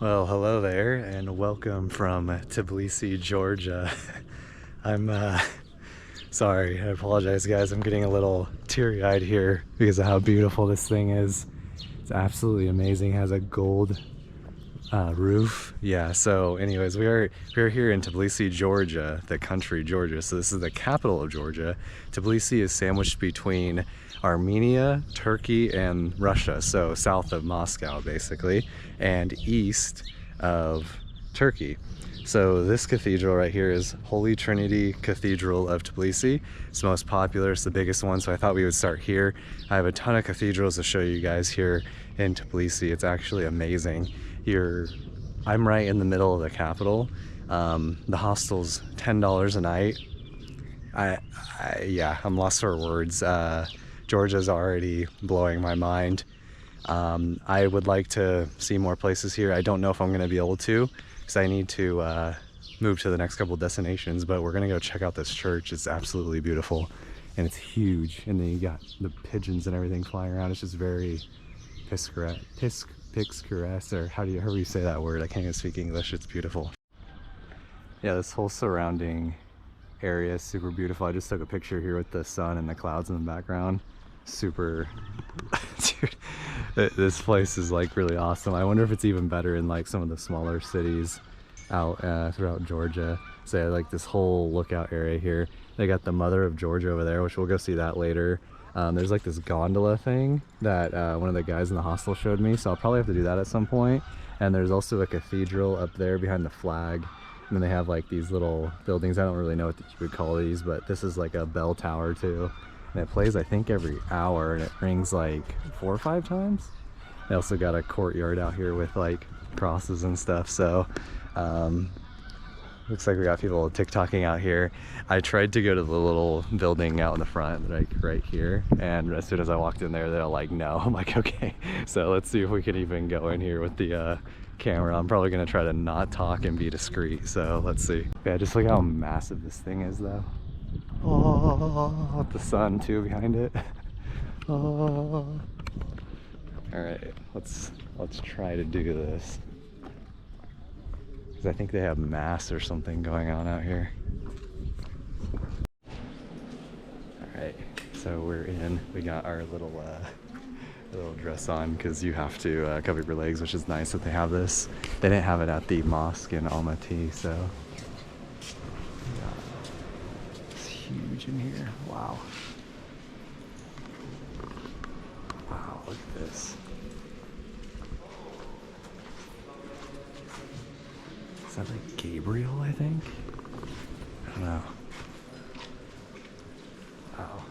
Well, hello there, and welcome from Tbilisi, Georgia. I'm sorry, I apologize, guys. I'm getting a little teary-eyed here because of how beautiful this thing is. It's absolutely amazing. It has a gold roof. Yeah, so anyways, we are here in Tbilisi, Georgia, the country Georgia. So this is the capital of Georgia. Tbilisi is sandwiched between Armenia, Turkey, and Russia, so south of Moscow basically, and east of Turkey. So this cathedral right here is Holy Trinity Cathedral of Tbilisi. It's the most popular, it's the biggest one, so I thought we would start here. I have a ton of cathedrals to show you guys here in Tbilisi. It's actually amazing. I'm right in the middle of the capital. The hostel's $10 a night. Yeah, I'm lost for words. Georgia's already blowing my mind. I would like to see more places here. I don't know if I'm going to be able to because I need to move to the next couple destinations, but we're going to go check out this church. It's absolutely beautiful and it's huge. And then you got the pigeons and everything flying around. It's just very picturesque, or however you say that word. I can't even speak English. It's beautiful. Yeah, this whole surrounding area is super beautiful. I just took a picture here with the sun and the clouds in the background. Super dude, this place is like really awesome. I wonder if it's even better in like some of the smaller cities out throughout Georgia. So like this whole lookout area here, they got the Mother of Georgia over there, which we'll go see that later. There's like this gondola thing that one of the guys in the hostel showed me, so I'll probably have to do that at some point. And there's also a cathedral up there behind the flag. And then they have like these little buildings. I don't really know what you would call these, but this is like a bell tower too. And it plays, I think, every hour, and it rings like 4 or 5 times. They also got a courtyard out here with like crosses and stuff. So looks like we got people TikToking out here. I tried to go to the little building out in the front, like right here, and as soon as I walked in there, they're like, no. I'm like, okay. So let's see if we can even go in here with the camera. I'm probably gonna try to not talk and be discreet, so let's see. Yeah, just look how massive this thing is though. Oh, the sun too behind it. Oh. All right, let's try to do this. Because I think they have mass or something going on out here. All right, so we're in. We got our little dress on because you have to cover your legs, which is nice that they have this. They didn't have it at the mosque in Almaty, so it's huge in here. Wow. Wow, look at this. Is that like Gabriel, I think? I don't know. Wow.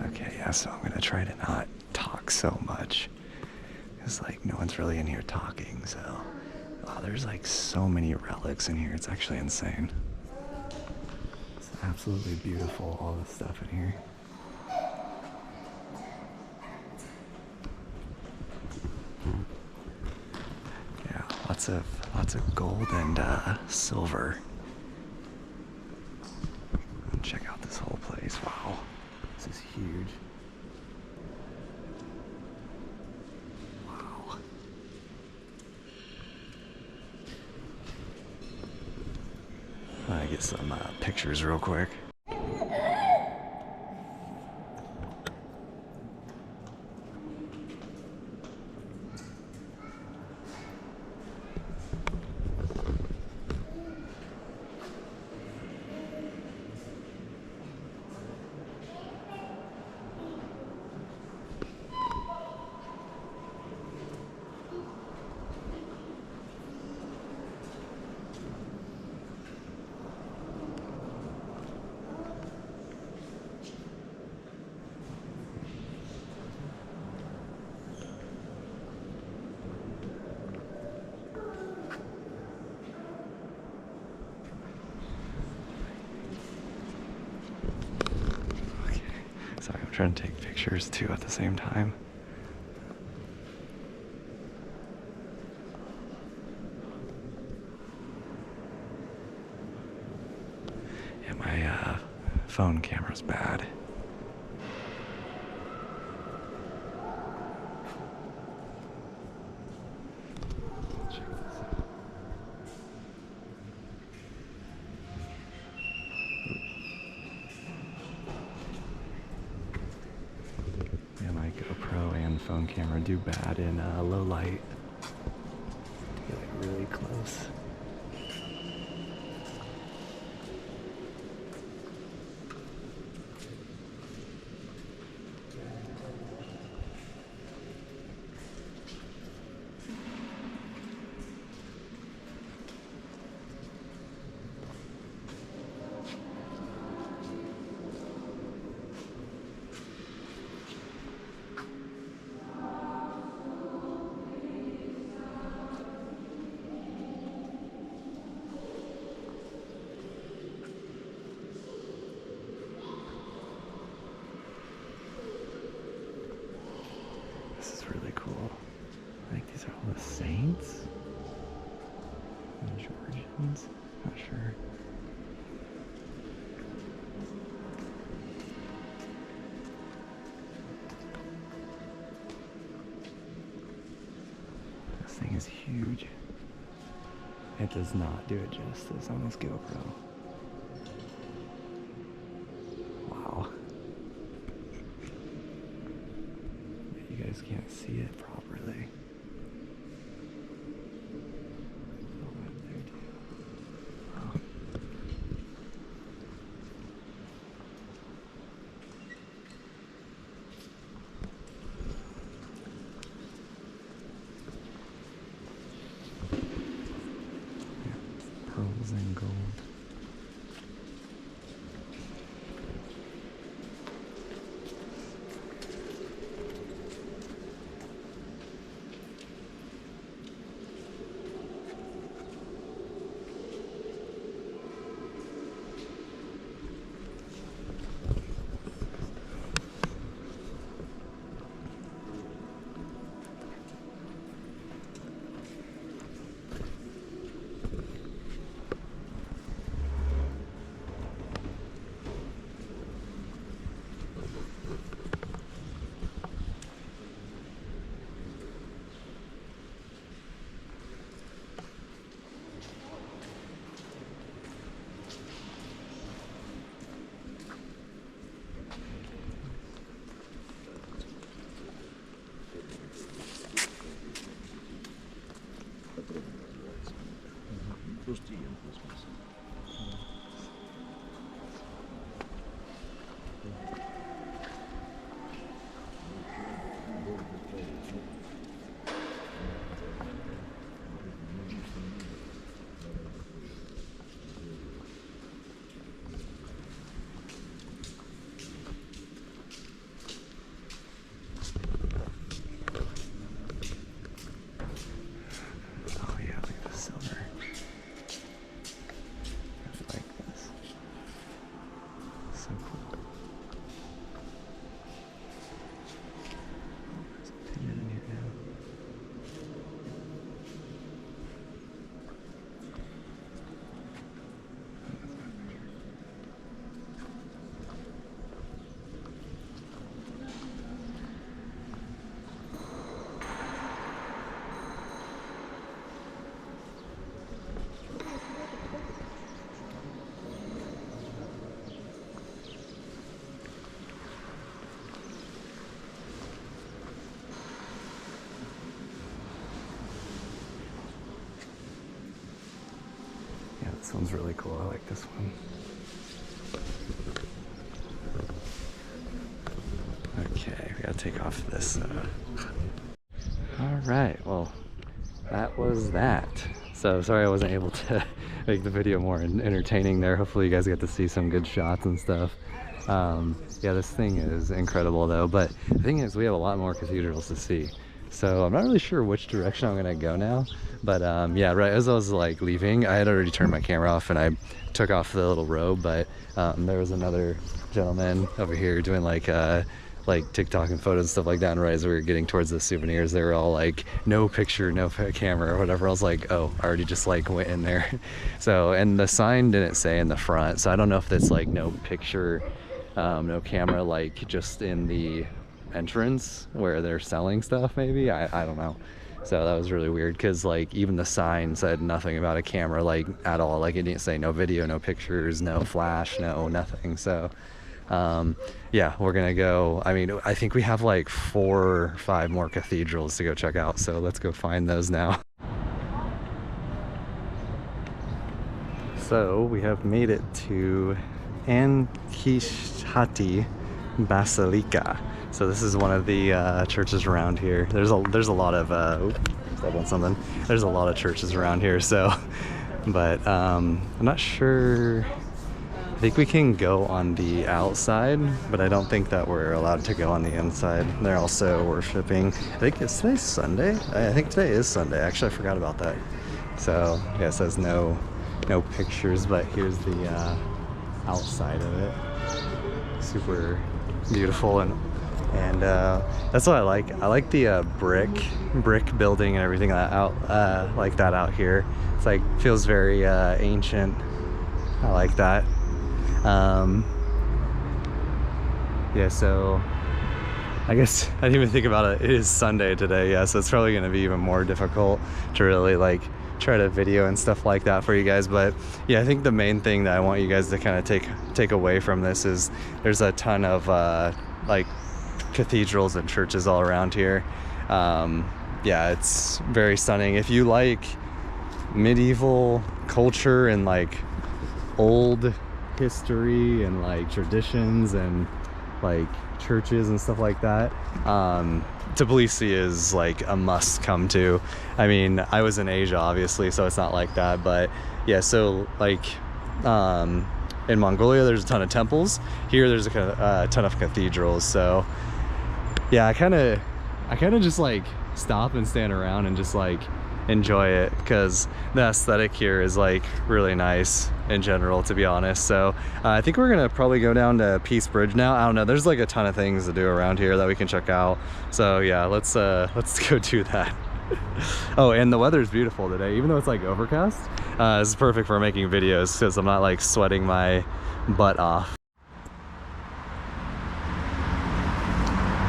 Okay, yeah, so I'm gonna try to not talk so much because like no one's really in here talking. So wow, there's like so many relics in here. It's actually insane. It's absolutely beautiful, all the stuff in here. Yeah, lots of gold and silver. And check out this whole place. Wow, this is huge. Wow. I get some pictures real quick. trying to take pictures too at the same time. Yeah, my phone camera's bad. Phone camera do bad in low light. Get like really close. Really cool. I think these are all the saints and Georgians. Not sure. This thing is huge. It does not do it justice on this GoPro. Wow. You guys can't see it properly. Pearls and gold. This one's really cool. I like this one. Okay, we gotta take off this. All right, well, that was that. So sorry I wasn't able to make the video more entertaining there. Hopefully you guys get to see some good shots and stuff. Yeah, this thing is incredible though, but the thing is we have a lot more cathedrals to see. So I'm not really sure which direction I'm gonna go now, but yeah, right as I was like leaving, I had already turned my camera off and I took off the little robe, but there was another gentleman over here doing like like TikTok and photos and stuff like that, and right as we were getting towards the souvenirs, they were all like, no picture, no camera or whatever. I was like, oh, I already just like went in there. So, and the sign didn't say in the front, so I don't know if that's like no picture, no camera, like just in the entrance where they're selling stuff, maybe. I don't know. So that was really weird, because like even the sign said nothing about a camera, like at all. Like it didn't say no video, no pictures, no flash, no nothing. So yeah, we're gonna go. I mean, I think we have like 4 or 5 more cathedrals to go check out, so let's go find those now. So we have made it to Ankhishati Basilica. So this is one of the churches around here. There's a lot of something. There's a lot of churches around here. So, but I'm not sure. I think we can go on the outside, but I don't think that we're allowed to go on the inside. They're also worshiping. I think today's Sunday. I think today is Sunday. Actually, I forgot about that. So yeah, it says no pictures, but here's the outside of it. Super beautiful, and that's what I like. I like the brick building and everything like that out here. It's like feels very ancient. I like that. Yeah, so I guess I didn't even think about it. It is Sunday today, yeah, so it's probably going to be even more difficult to really like try to video and stuff like that for you guys. But yeah, I think the main thing that I want you guys to kind of take away from this is there's a ton of like cathedrals and churches all around here. Yeah, it's very stunning. If you like medieval culture and like old history and like traditions and like churches and stuff like that, Tbilisi is like a must come to. I mean, I was in Asia obviously, so it's not like that, but yeah, so like in Mongolia there's a ton of temples. Here there's a ton of cathedrals. So yeah, I kind of just like stop and stand around and just like enjoy it, because the aesthetic here is like really nice in general, to be honest. So I think we're gonna probably go down to Peace Bridge now. I don't know, there's like a ton of things to do around here that we can check out. So yeah, let's go do that. Oh, and the weather is beautiful today, even though it's like overcast. This is perfect for making videos because I'm not like sweating my butt off.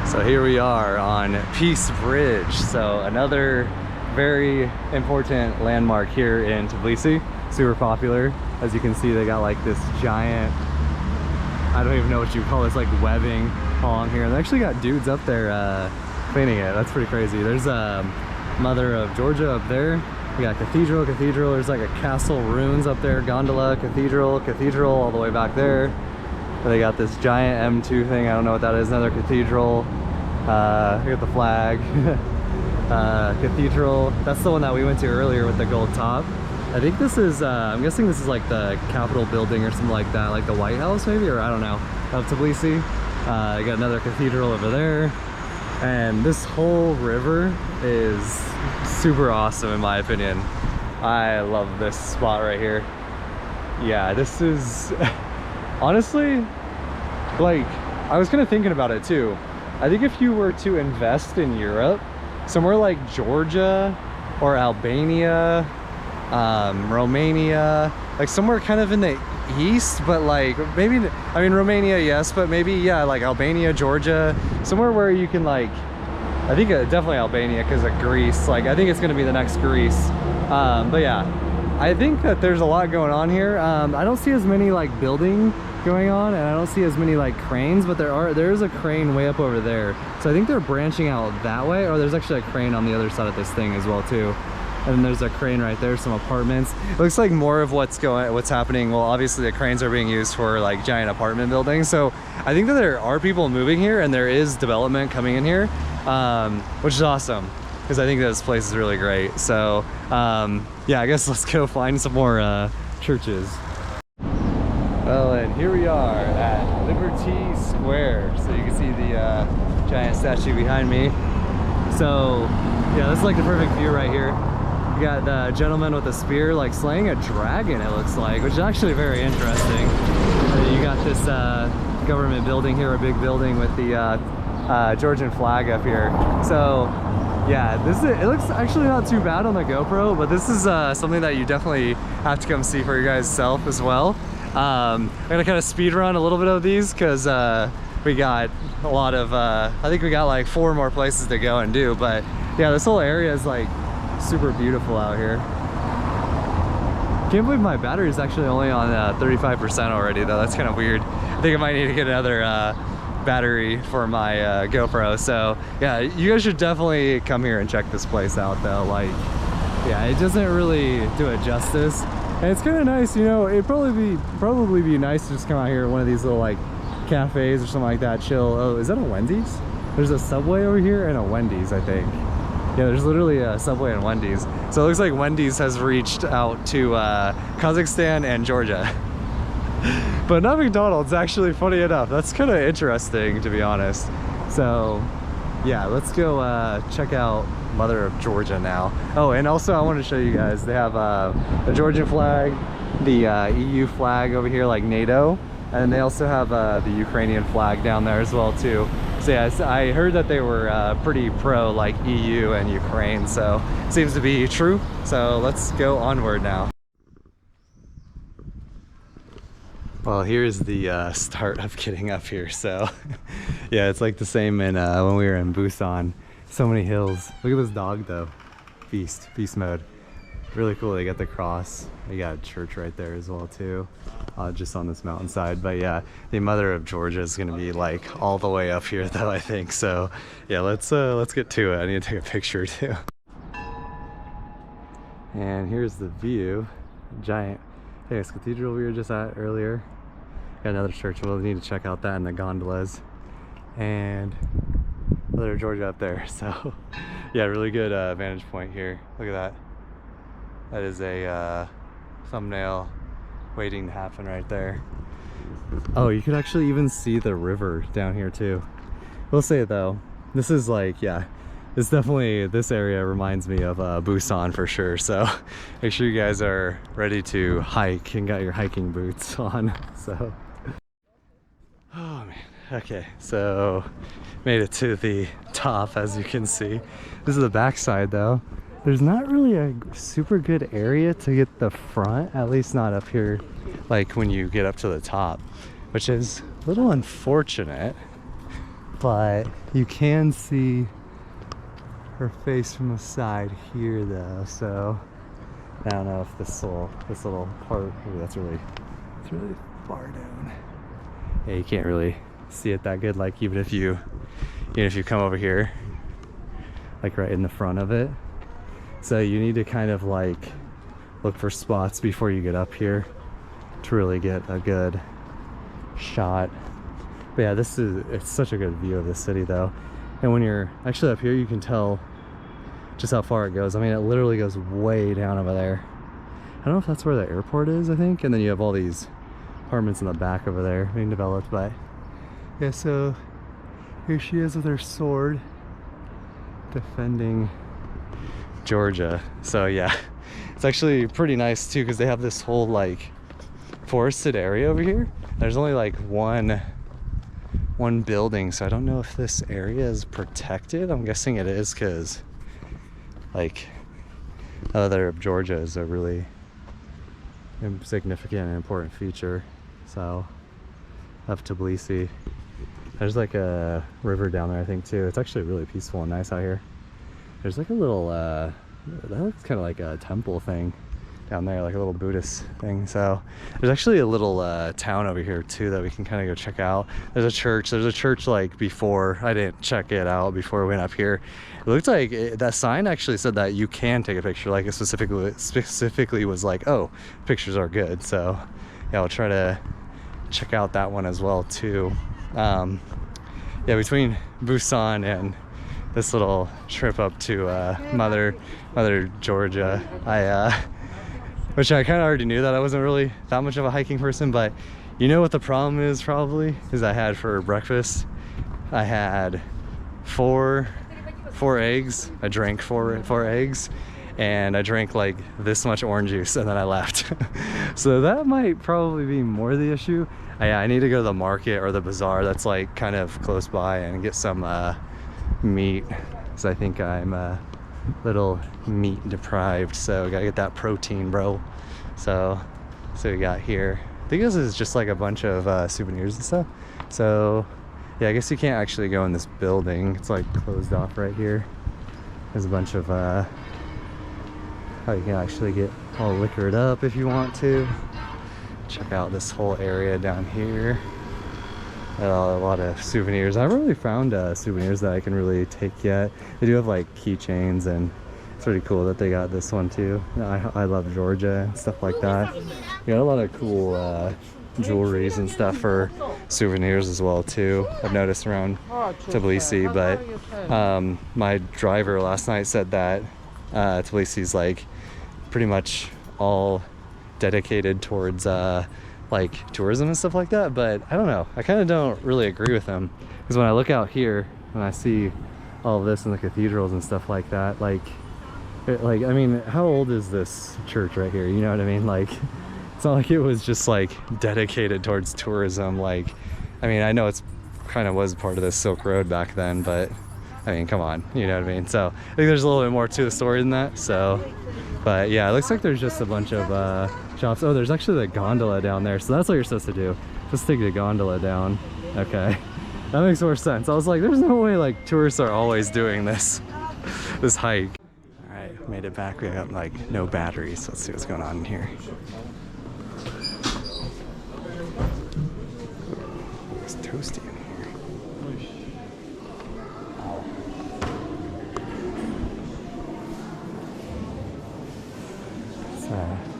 So here we are on Peace Bridge. So another very important landmark here in Tbilisi. Super popular. As you can see, they got like this giant, I don't even know what you call this, like webbing along here. They actually got dudes up there cleaning it. That's pretty crazy. There's a Mother of Georgia up there. We got cathedral. There's like a castle ruins up there. Gondola, cathedral all the way back there. And they got this giant M2 thing. I don't know what that is. Another cathedral. We got the flag. Cathedral. That's the one that we went to earlier with the gold top. I think this is, I'm guessing this is like the Capitol building or something like that, like the White House maybe, or I don't know, of Tbilisi. You got another cathedral over there. And this whole river is super awesome in my opinion. I love this spot right here. Yeah, this is, honestly, like, I was kind of thinking about it too. I think if you were to invest in Europe, somewhere like Georgia or Albania, Romania, like somewhere kind of in the east, but like maybe, I mean Romania, yes, but maybe, yeah, like Albania, Georgia, somewhere where you can like, I think definitely Albania because of Greece. Like I think it's going to be the next Greece. But yeah, I think that there's a lot going on here. I don't see as many like building going on, and I don't see as many like cranes, but there is a crane way up over there. So I think they're branching out that way, or there's actually a crane on the other side of this thing as well too. And then there's a crane right there, some apartments. It looks like more of what's happening. Well, obviously the cranes are being used for like giant apartment buildings. So I think that there are people moving here and there is development coming in here, which is awesome because I think this place is really great. So yeah, I guess let's go find some more churches. Well, and here we are at Liberty Square. So you can see the giant statue behind me. So yeah, this is like the perfect view right here. You got the gentleman with a spear like slaying a dragon, it looks like, which is actually very interesting. And you got this government building here, a big building with the Georgian flag up here. So yeah, it looks actually not too bad on the GoPro, but this is something that you definitely have to come see for your guys' self as well. I'm gonna kind of speed run a little bit of these because we got a lot of I think we got like 4 more places to go and do, but yeah, this whole area is like super beautiful out here. Can't believe my battery is actually only on 35% already though. That's kind of weird. I think I might need to get another battery for my GoPro. So yeah, you guys should definitely come here and check this place out though. Like, yeah, it doesn't really do it justice, and it's kind of nice, you know. It'd probably be nice to just come out here at one of these little like cafes or something like that, chill. Oh, is that a Wendy's? There's a Subway over here and a Wendy's, I think. Yeah, there's literally a Subway and Wendy's. So it looks like Wendy's has reached out to Kazakhstan and Georgia. But not McDonald's, actually, funny enough. That's kind of interesting, to be honest. So yeah, let's go check out Mother of Georgia now. Oh, and also I want to show you guys, they have the Georgian flag, the EU flag over here, like NATO, and they also have the Ukrainian flag down there as well too. So yeah, I heard that they were pretty pro like EU and Ukraine, so it seems to be true. So let's go onward now. Well, here's the start of getting up here. So yeah, it's like the same in when we were in Busan. So many hills. Look at this dog though. Beast mode. Really cool. They got the cross. They got a church right there as well too, just on this mountainside. But yeah, the Mother of Georgia is gonna be like all the way up here though, I think. So yeah, let's get to it. I need to take a picture too. And here's the view. Giant cathedral we were just at earlier. Got another church. We'll need to check out that and the gondolas. And Mother of Georgia up there. So yeah, really good vantage point here. Look at that. That is a thumbnail waiting to happen right there. Oh, you could actually even see the river down here too. We'll say though, this is like, yeah, it's definitely, this area reminds me of Busan for sure. So make sure you guys are ready to hike and got your hiking boots on. So, oh man. Okay, so made it to the top, as you can see. This is the backside though. There's not really a super good area to get the front, at least not up here, like when you get up to the top, which is a little unfortunate, but you can see her face from the side here though. So I don't know if this little part, ooh, it's really far down. Yeah, you can't really see it that good, like even if you come over here, like right in the front of it. So you need to kind of like look for spots before you get up here to really get a good shot. But yeah, it's such a good view of the city though. And when you're actually up here, you can tell just how far it goes. I mean, it literally goes way down over there. I don't know if that's where the airport is, I think. And then you have all these apartments in the back over there being developed. But yeah, so here she is with her sword defending Georgia. So yeah, it's actually pretty nice too, because they have this whole like forested area over here. There's only like one building, so I don't know if this area is protected. I'm guessing it is, because like Mother of Georgia is a really significant and important feature. So of Tbilisi. There's like a river down there, I think too. It's actually really peaceful and nice out here. There's like a little that looks kind of like a temple thing down there, like a little Buddhist thing. So there's actually a little town over here too that we can kind of go check out. There's a church like before. I didn't check it out before we went up here. It looked like that sign actually said that you can take a picture, like it specifically was like, oh, pictures are good. So yeah, I'll try to check out that one as well too. Yeah, between Busan and this little trip up to Mother Georgia, which I kind of already knew that I wasn't really that much of a hiking person, but you know what the problem is probably, is I had for breakfast, I had four eggs. I drank four eggs, and I drank like this much orange juice and then I left. So that might probably be more the issue. I need to go to the market or the bazaar that's like kind of close by and get some meat, because I think I'm a little meat deprived, so gotta get that protein, bro. So we got here, I think this is just like a bunch of souvenirs and stuff. So yeah, I guess you can't actually go in this building, it's like closed off right here. There's a bunch of how you can actually get all liquored up if you want to. Check out this whole area down here. A lot of souvenirs. I haven't really found souvenirs that I can really take yet. They do have like keychains, and it's pretty cool that they got this one too. I love Georgia and stuff like that. You got a lot of cool jewelries and stuff for souvenirs as well too. I've noticed around Tbilisi, but my driver last night said that Tbilisi's like pretty much all dedicated towards like tourism and stuff like that, but I don't know, I kind of don't really agree with him, because when I look out here and I see all of this in the cathedrals and stuff like that, like I mean, how old is this church right here, you know what I mean? Like, it's not like it was just like dedicated towards tourism. Like, I mean, I know it's kind of was part of the Silk Road back then, but I mean, come on, you know what I mean? So I think there's a little bit more to the story than that. So, but yeah, it looks like there's just a bunch of shops. Oh, there's actually the gondola down there, so that's what you're supposed to do, just take the gondola down. Okay, that makes more sense. I was like, there's no way like tourists are always doing this this hike. All right, made it back. We got like no batteries. Let's see what's going on in here. It's toasty in here.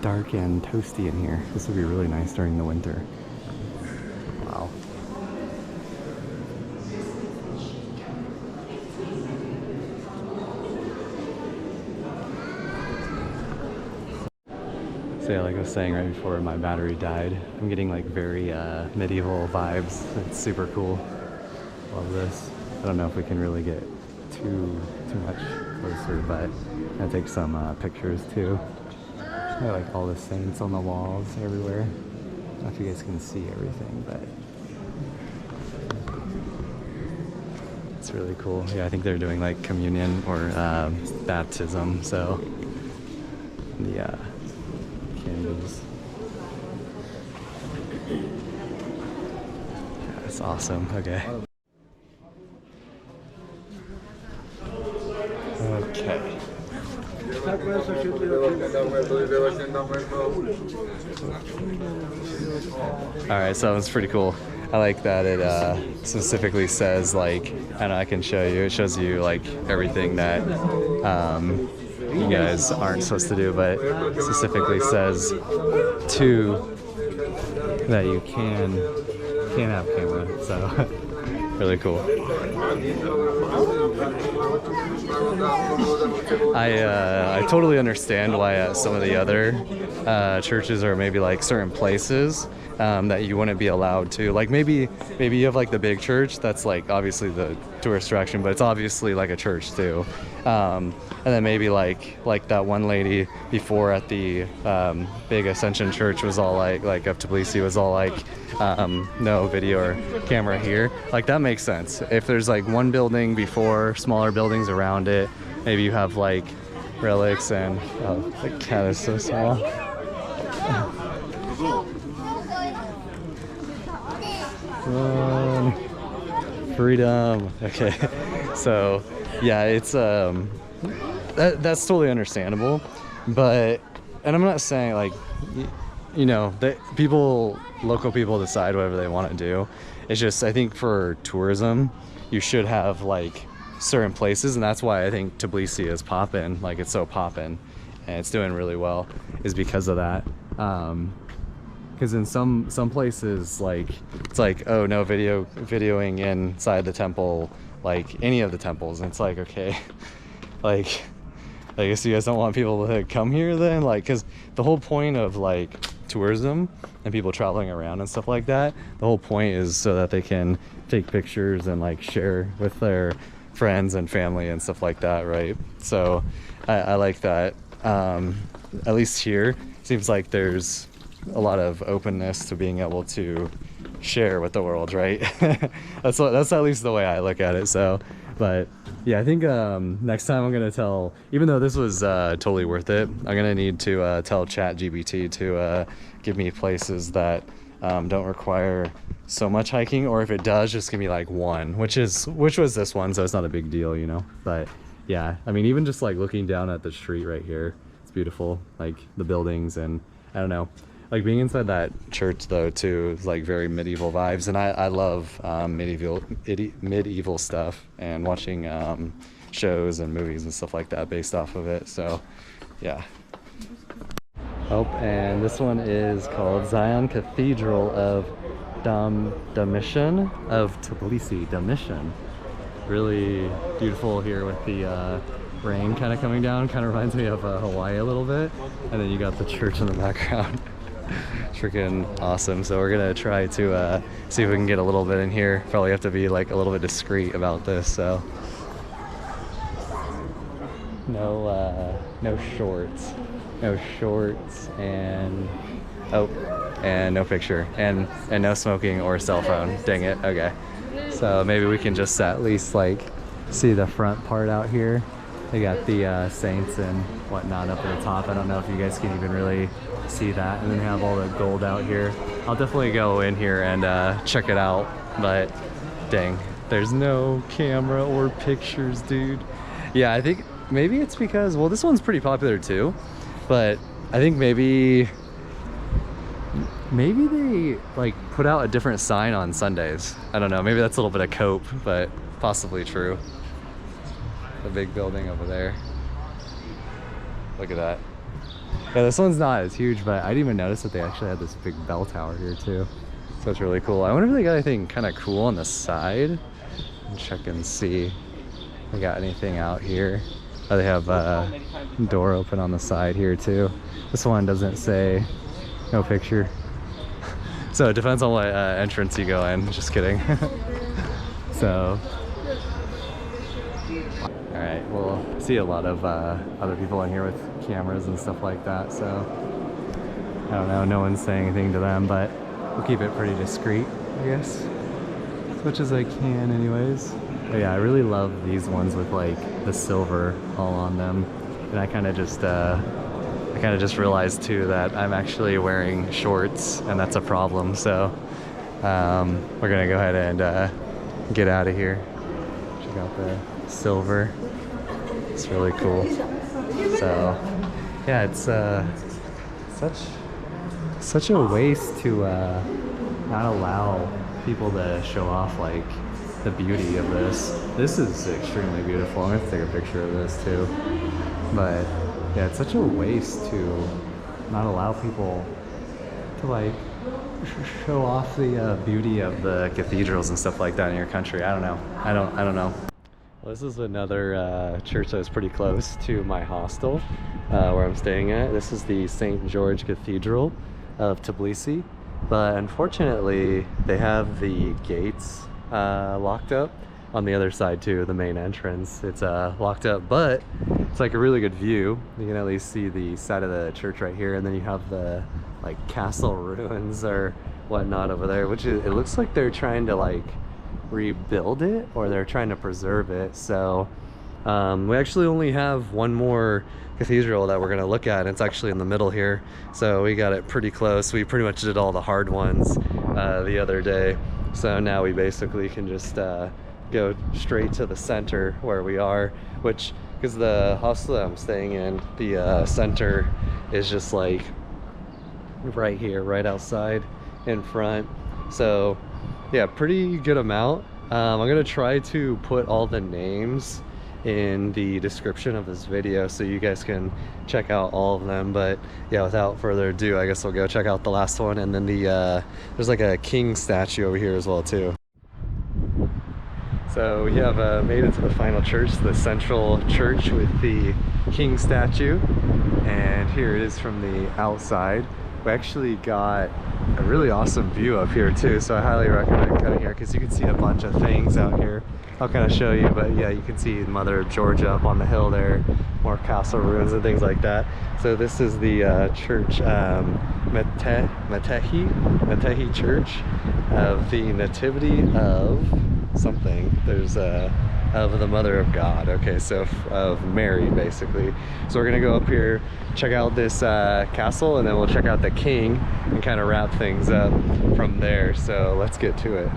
Dark and toasty in here. This would be really nice during the winter. Wow. So yeah, like I was saying right before my battery died, I'm getting like very medieval vibes. It's super cool. Love this. I don't know if we can really get too much closer, but I'll take some pictures too. I like all the saints on the walls everywhere. I don't know if you guys can see everything, but it's really cool. Yeah, I think they're doing like communion or baptism, so the candles. That's awesome. Okay. Okay. Alright, so it's pretty cool. I like that it specifically says, like, and I can show you, it shows you like everything that you guys aren't supposed to do, but it specifically says too that you can have camera, so really cool. I totally understand why at some of the other churches or maybe like certain places that you wouldn't be allowed to, like maybe you have like the big church that's like obviously the tourist attraction, but it's obviously like a church too, and then maybe like that one lady before at the big Ascension Church was all like of Tbilisi was all like no video or camera here. Like that makes sense. If there's like one building before, smaller buildings around it, maybe you have like relics and oh, the cat is so small. Freedom. Okay. So yeah, it's that's totally understandable, but, and I'm not saying like, you know, that local people decide whatever they want to do. It's just, I think for tourism, you should have like certain places, and that's why I think Tbilisi is poppin', like it's so poppin', and it's doing really well, is because of that. Because in some places, like it's like, oh no, videoing inside the temple, like any of the temples, and it's like, okay, like I guess you guys don't want people to come here then, like, because the whole point of like tourism and people traveling around and stuff like that, the whole point is so that they can take pictures and like share with their friends and family and stuff like that, right? So I like that at least here, seems like there's a lot of openness to being able to share with the world, right? That's at least the way I look at it. So, but yeah, I think next time I'm gonna tell, even though this was totally worth it, I'm gonna need to tell ChatGPT to give me places that don't require so much hiking, or if it does, just give me like one, which was this one, so it's not a big deal, you know. But yeah, I mean, even just like looking down at the street right here, it's beautiful, like the buildings, and I don't know, like being inside that church though too is like very medieval vibes, and I love medieval stuff, and watching shows and movies and stuff like that based off of it. So yeah. Oh, and this one is called Zion Cathedral of Domitian of Tbilisi. Domitian. Really beautiful here with the rain kind of coming down. Kind of reminds me of Hawaii a little bit. And then you got the church in the background. Freaking awesome. So we're gonna try to see if we can get a little bit in here. Probably have to be like a little bit discreet about this. So no shorts. No shorts, and and no picture, and no smoking or cell phone. Dang it. Okay, so maybe we can just at least like see the front part out here. They got the saints and whatnot up at the top. I don't know if you guys can even really see that. And then they have all the gold out here. I'll definitely go in here and check it out, but dang, there's no camera or pictures, dude. Yeah, I think maybe it's because, well, this one's pretty popular too. But I think maybe they like put out a different sign on Sundays. I don't know, maybe that's a little bit of cope, but possibly true. The big building over there. Look at that. Yeah, this one's not as huge, but I didn't even notice that they actually had this big bell tower here too. So it's really cool. I wonder if they got anything kind of cool on the side. Check and see if they got anything out here. Oh, they have a door open on the side here too. This one doesn't say, no picture. So it depends on what entrance you go in. Just kidding. So, all right, we'll see a lot of other people in here with cameras and stuff like that. So I don't know, no one's saying anything to them, but we'll keep it pretty discreet, I guess, as much as I can anyways. But yeah, I really love these ones with like the silver all on them. And I kind of just realized too that I'm actually wearing shorts, and that's a problem. So we're gonna go ahead and get out of here. Check out the silver. It's really cool. So yeah, it's such a waste to not allow people to show off like the beauty of this. This is extremely beautiful. I'm gonna take a picture of this too. But yeah, it's such a waste to not allow people to like show off the beauty of the cathedrals and stuff like that in your country. I don't know. I don't know. Well, this is another church that is pretty close to my hostel where I'm staying at. This is the St. George Cathedral of Tbilisi. But unfortunately, they have the gates locked up on the other side too, the main entrance. It's locked up, but it's like a really good view. You can at least see the side of the church right here, and then you have the like castle ruins or whatnot over there, which it looks like they're trying to like rebuild it, or they're trying to preserve it. So we actually only have one more cathedral that we're gonna look at, and it's actually in the middle here, so we got it pretty close. We pretty much did all the hard ones the other day, so now we basically can just go straight to the center where we are, which, because the hostel that I'm staying in, the center is just like right here, right outside in front. So yeah, pretty good amount. I'm gonna try to put all the names in the description of this video so you guys can check out all of them. But yeah, without further ado, I guess we'll go check out the last one, and then the there's like a king statue over here as well too. So we have made it to the final church, the central church with the king statue, and here it is from the outside. We actually got a really awesome view up here too, so I highly recommend coming here because you can see a bunch of things out here. I'll kind of show you, but yeah, you can see the Mother of Georgia up on the hill there, more castle ruins and things like that. So this is the church, Metekhi Church of the Nativity of something. There's of the Mother of God. Okay, so of Mary, basically. So we're gonna go up here, check out this castle, and then we'll check out the king and kind of wrap things up from there. So let's get to it.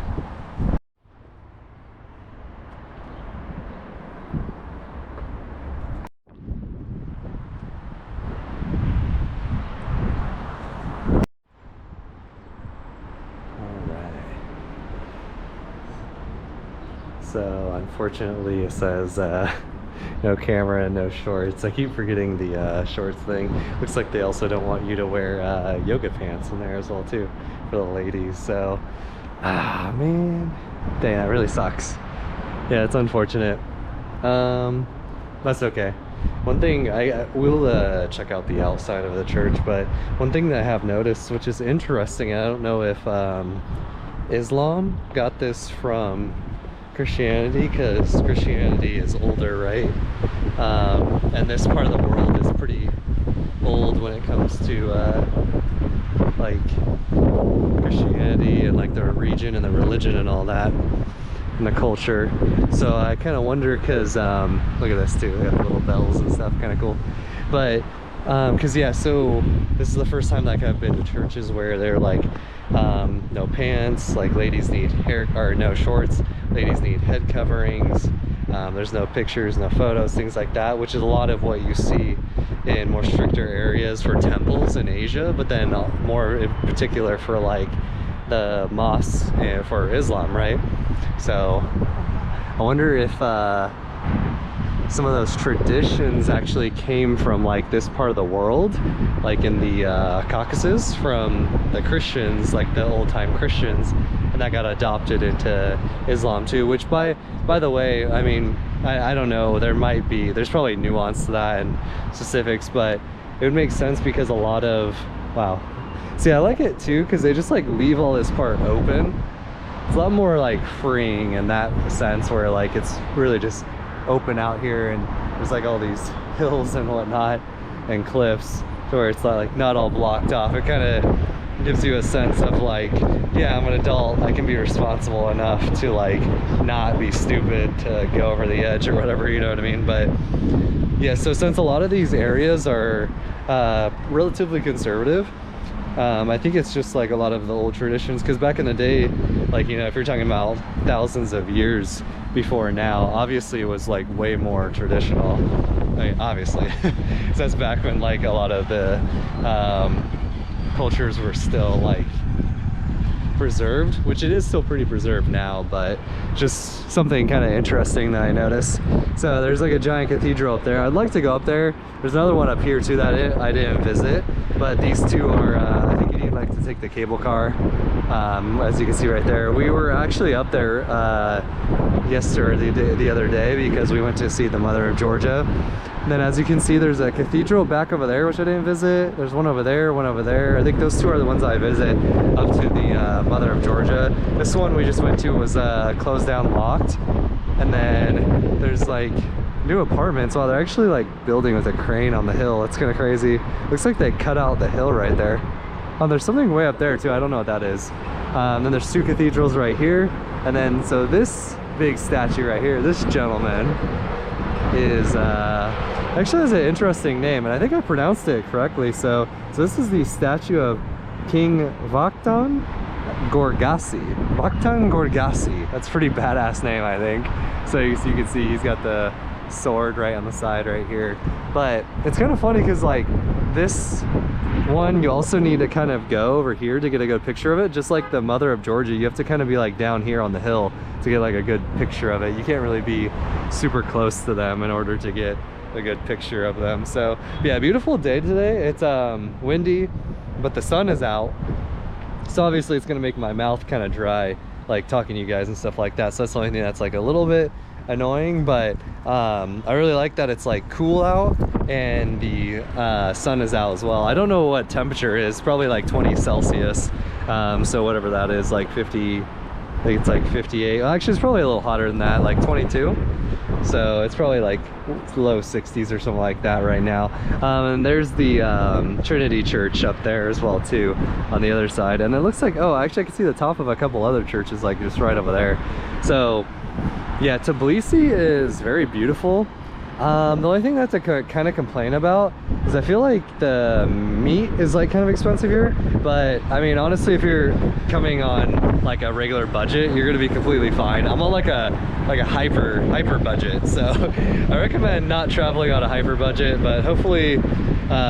So unfortunately it says no camera and no shorts. I keep forgetting the shorts thing. Looks like they also don't want you to wear yoga pants in there as well too for the ladies. So man, dang, that really sucks. Yeah, it's unfortunate. That's okay. One thing, we'll check out the outside of the church, but one thing that I have noticed, which is interesting, I don't know if Islam got this from Christianity, because Christianity is older, right? And this part of the world is pretty old when it comes to like Christianity and like the region and the religion and all that and the culture. So I kind of wonder, because look at this too, they got the little bells and stuff, kind of cool. But because yeah, so this is the first time like I've been to churches where they're like no pants, like ladies need hair, or no shorts, ladies need head coverings, there's no pictures, no photos, things like that, which is a lot of what you see in more stricter areas for temples in Asia, but then more in particular for like the mosques for Islam, right? So I wonder if some of those traditions actually came from like this part of the world, like in the Caucasus, from the Christians, like the old-time Christians, and that got adopted into Islam too, which by the way, I mean, I don't know, there's probably nuance to that and specifics, but it would make sense because a lot of, wow, see, I like it too because they just like leave all this part open. It's a lot more like freeing in that sense, where like it's really just open out here, and there's like all these hills and whatnot and cliffs, to where it's like not all blocked off. It kind of gives you a sense of like, yeah, I'm an adult, I can be responsible enough to like not be stupid to go over the edge or whatever, you know what I mean? But yeah, so since a lot of these areas are relatively conservative, I think it's just like a lot of the old traditions, because back in the day, like, you know, if you're talking about thousands of years before now, obviously it was like way more traditional. I mean, obviously so that's back when like a lot of the cultures were still like preserved, which it is still pretty preserved now, but just something kind of interesting that I noticed. So there's like a giant cathedral up there. I'd like to go up there. There's another one up here too that I didn't visit, but these two are I think you need like to take the cable car, as you can see right there. We were actually up there the other day because we went to see the Mother of Georgia. And then as you can see, there's a cathedral back over there, which I didn't visit. There's one over there, one over there. I think those two are the ones I visit up to the Mother of Georgia. This one we just went to was closed down, locked. And then there's like new apartments. Wow, they're actually like building with a crane on the hill. It's kind of crazy. Looks like they cut out the hill right there. Oh, there's something way up there too. I don't know what that is. Then there's two cathedrals right here. And then, so this big statue right here, this gentleman is actually has an interesting name, and I think I pronounced it correctly. So this is the statue of King Vakhtang Gorgasali. Vakhtang Gorgasali. That's a pretty badass name, I think. So you can see he's got the sword right on the side right here. But it's kind of funny because like this one, you also need to kind of go over here to get a good picture of it. Just like the Mother of Georgia, you have to kind of be like down here on the hill to get like a good picture of it. You can't really be super close to them in order to get a good picture of them. So yeah, beautiful day today. It's windy, but the sun is out, so obviously it's gonna make my mouth kind of dry, like talking to you guys and stuff like that. So that's the only thing that's like a little bit annoying, but I really like that it's like cool out and the sun is out as well. I don't know what temperature it is, probably like 20 Celsius, so whatever that is, like 50 I think it's like 58. Well, actually, it's probably a little hotter than that, like 22. So it's probably like low 60s or something like that right now. And there's the Trinity Church up there as well too, on the other side. And it looks like, oh, actually I can see the top of a couple other churches like just right over there. So yeah, Tbilisi is very beautiful. The only thing that I kind of complain about is I feel like the meat is like kind of expensive here, but I mean honestly, if you're coming on like a regular budget, you're gonna be completely fine. I'm on like a hyper budget, so I recommend not traveling on a hyper budget, but hopefully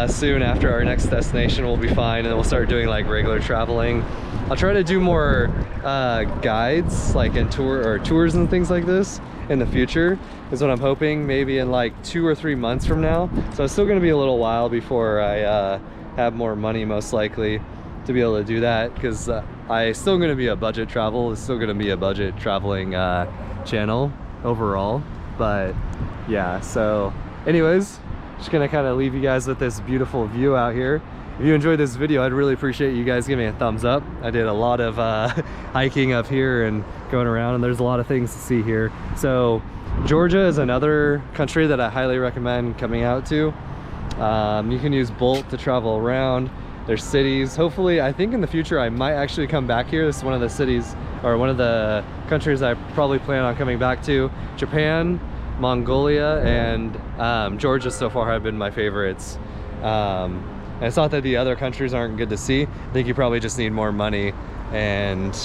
soon after our next destination we'll be fine, and then we'll start doing like regular traveling. I'll try to do more guides like in tours and things like this in the future, is what I'm hoping, maybe in like 2 or 3 months from now. So it's still going to be a little while before I have more money, most likely, to be able to do that, because I still going to be a budget travel. It's still going to be a budget traveling channel overall. But yeah, so anyways, just gonna kind of leave you guys with this beautiful view out here. If you enjoyed this video, I'd really appreciate you guys giving me a thumbs up. I did a lot of hiking up here and going around, and there's a lot of things to see here. So Georgia is another country that I highly recommend coming out to. You can use Bolt to travel around. There's cities. Hopefully, I think in the future I might actually come back here. This is one of the cities, or one of the countries I probably plan on coming back to. Japan, Mongolia, and Georgia so far have been my favorites. And it's not that the other countries aren't good to see. I think you probably just need more money, and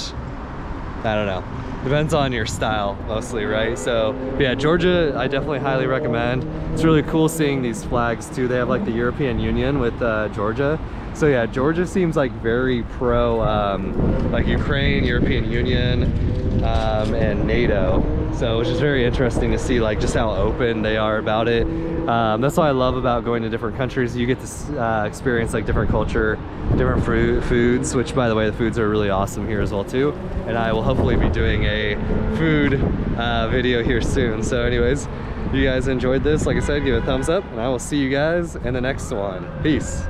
I don't know. Depends on your style mostly, right? So yeah, Georgia I definitely highly recommend. It's really cool seeing these flags too. They have like the European Union with Georgia. So yeah, Georgia seems like very pro like Ukraine, European Union, and NATO. So which is very interesting to see, like just how open they are about it. That's what I love about going to different countries. You get to experience like different culture, different foods, which by the way, the foods are really awesome here as well too. And I will hopefully be doing a food video here soon. So anyways, if you guys enjoyed this, like I said, give it a thumbs up, and I will see you guys in the next one. Peace.